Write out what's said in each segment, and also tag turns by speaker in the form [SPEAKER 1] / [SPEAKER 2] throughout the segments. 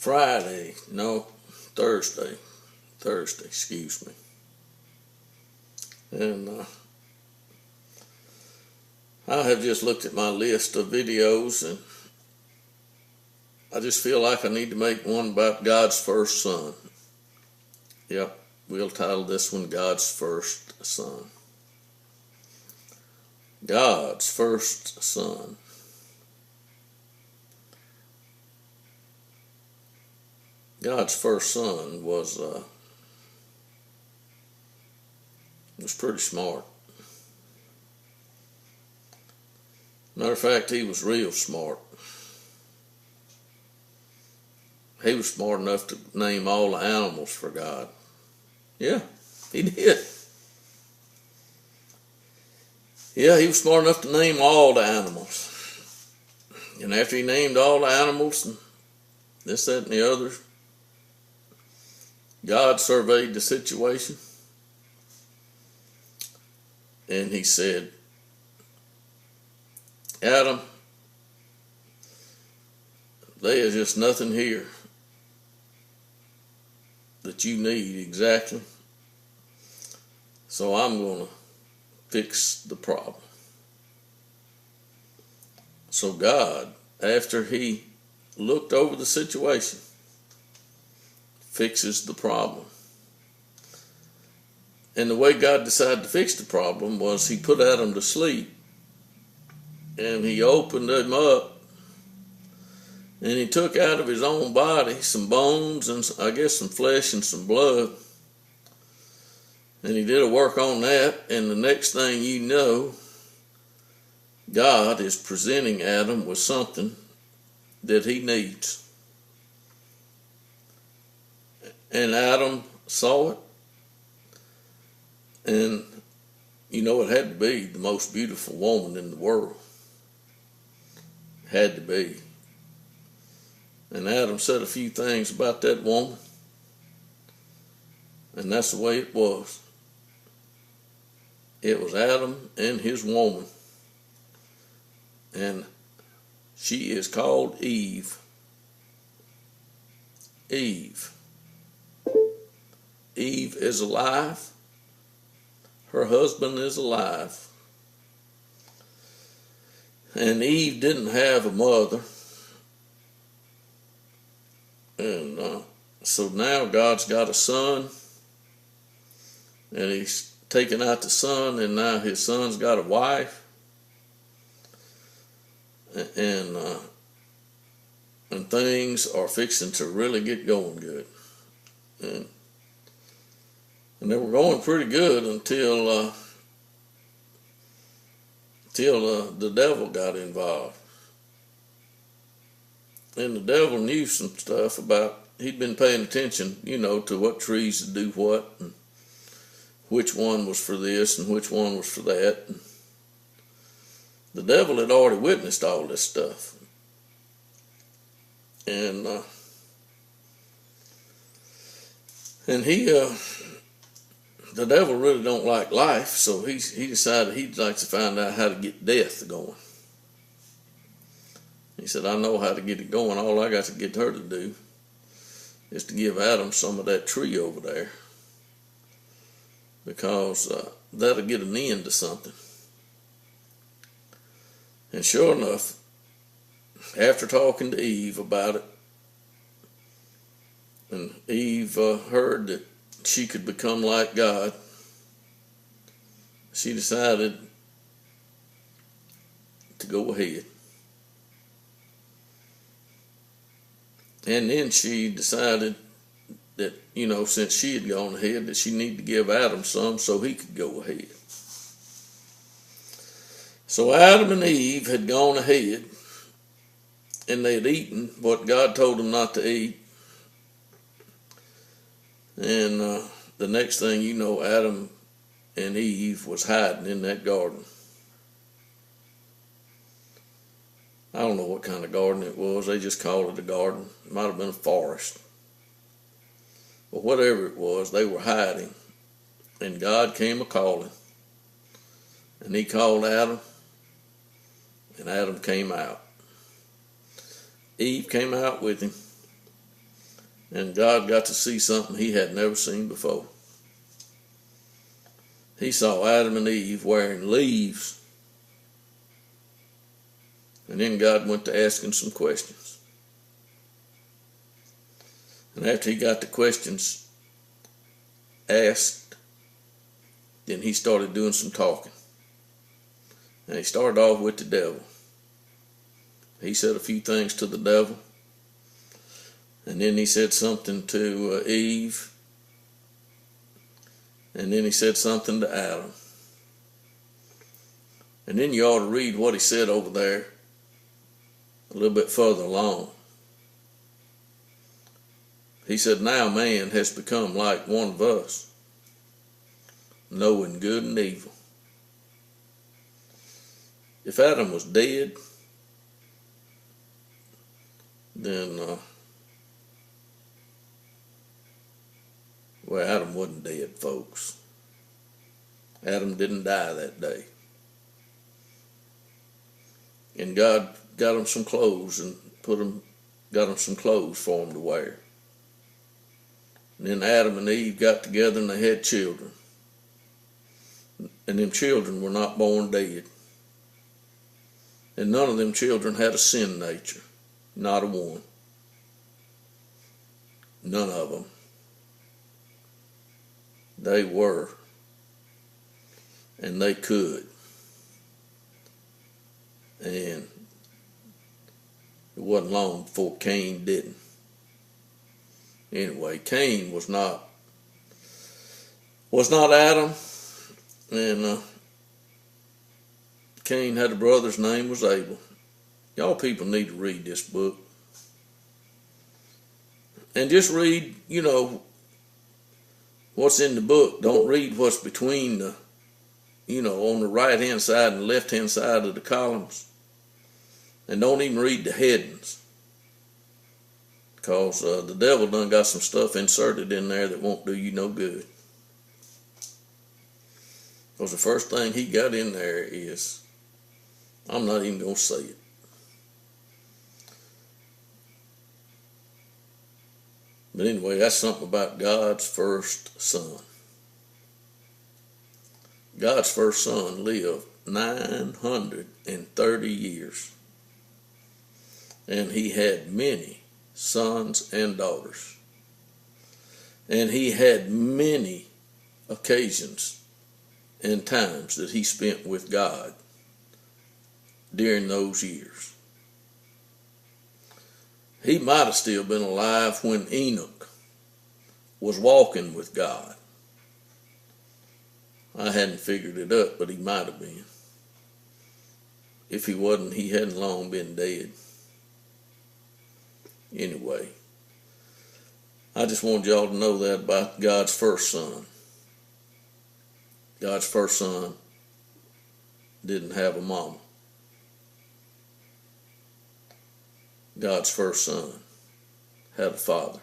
[SPEAKER 1] Thursday, excuse me. And I have just looked at my list of videos, and I just feel like I need to make one about God's first son. Yep, we'll title this one God's First Son. God's first son. God's first son was pretty smart. Matter of fact, he was real smart. He was smart enough to name all the animals for God. Yeah, he did. Yeah, he was smart enough to name all the animals. And after he named all the animals, and this, that, and the other, God surveyed the situation. And he said, Adam, there is just nothing here that you need exactly. So I'm going to fix the problem. So God, after he looked over the situation, fixes the problem. And the way God decided to fix the problem was he put Adam to sleep, and he opened him up, and he took out of his own body some bones and I guess some flesh and some blood. And he did a work on that, and the next thing you know, God is presenting Adam with something that he needs. And Adam saw it, and you know, it had to be the most beautiful woman in the world. Had to be. And Adam said a few things about that woman, and that's the way it was. It was Adam and his woman, and she is called Eve. Eve. Eve is alive. Her husband is alive. And Eve didn't have a mother. And so now God's got a son, and he's taken out the son, and now his son's got a wife. And things are fixing to really get going good. And they were going pretty good until the devil got involved. And the devil knew some stuff about, he'd been paying attention, to what trees to do what, and which one was for this and which one was for that. And the devil had already witnessed all this stuff. And the devil really don't like life, so he decided he'd like to find out how to get death going. He said, I know how to get it going. All I got to get her to do is to give Adam some of that tree over there, because that'll get an end to something. And sure enough, after talking to Eve about it, and Eve heard that she could become like God, she decided to go ahead. And then she decided that, since she had gone ahead, that she needed to give Adam some so he could go ahead. So Adam and Eve had gone ahead, and they had eaten what God told them not to eat. And the next thing you know, Adam and Eve was hiding in that garden. I don't know what kind of garden it was. They just called it a garden. It might have been a forest. But whatever it was, they were hiding. And God came a-calling. And he called Adam. And Adam came out. Eve came out with him. And God got to see something he had never seen before. He saw Adam and Eve wearing leaves. And then God went to asking some questions. And after he got the questions asked, then he started doing some talking. And he started off with the devil. He said a few things to the devil. And then he said something to Eve. And then he said something to Adam. And then you ought to read what he said over there a little bit further along. He said, now man has become like one of us, knowing good and evil. If Adam was dead, then, well, Adam wasn't dead, folks. Adam didn't die that day. And God got him some clothes and got him some clothes for him to wear. And then Adam and Eve got together and they had children. And them children were not born dead. And none of them children had a sin nature. Not a one. None of them. They were. And they could. And it wasn't long before Cain didn't. Anyway, Cain was not Adam, and Cain had a brother's name was Abel. Y'all people need to read this book. And just read, what's in the book. Don't read what's between the, on the right-hand side and left-hand side of the columns. And don't even read the headings. Because the devil done got some stuff inserted in there that won't do you no good. Because the first thing he got in there is, I'm not even going to say it. But anyway, that's something about God's first son. God's first son lived 930 years. And he had many sons and daughters. And he had many occasions and times that he spent with God during those years. He might have still been alive when Enoch was walking with God. I hadn't figured it up, but he might have been. If he wasn't, he hadn't long been dead. Anyway, I just wanted y'all to know that about God's first son. God's first son didn't have a mama. God's first son had a father.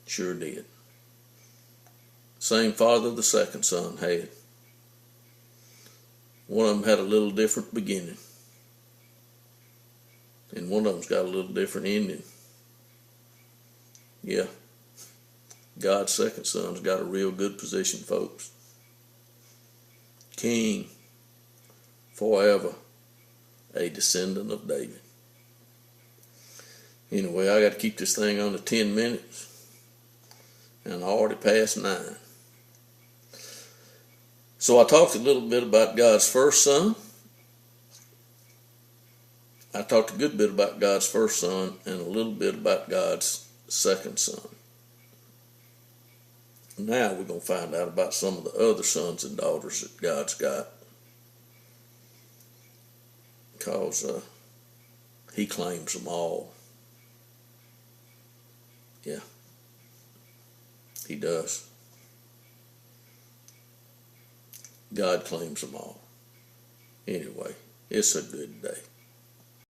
[SPEAKER 1] Sure did. Same father the second son had. One of them had a little different beginning. And one of them's got a little different ending. Yeah. God's second son's got a real good position, folks. King, forever, a descendant of David. Anyway, I got to keep this thing on to 10 minutes. And I already passed 9. So I talked a little bit about God's first son. I talked a good bit about God's first son and a little bit about God's second son. Now we're going to find out about some of the other sons and daughters that God's got. Because he claims them all. Yeah, he does. God claims them all. Anyway, it's a good day.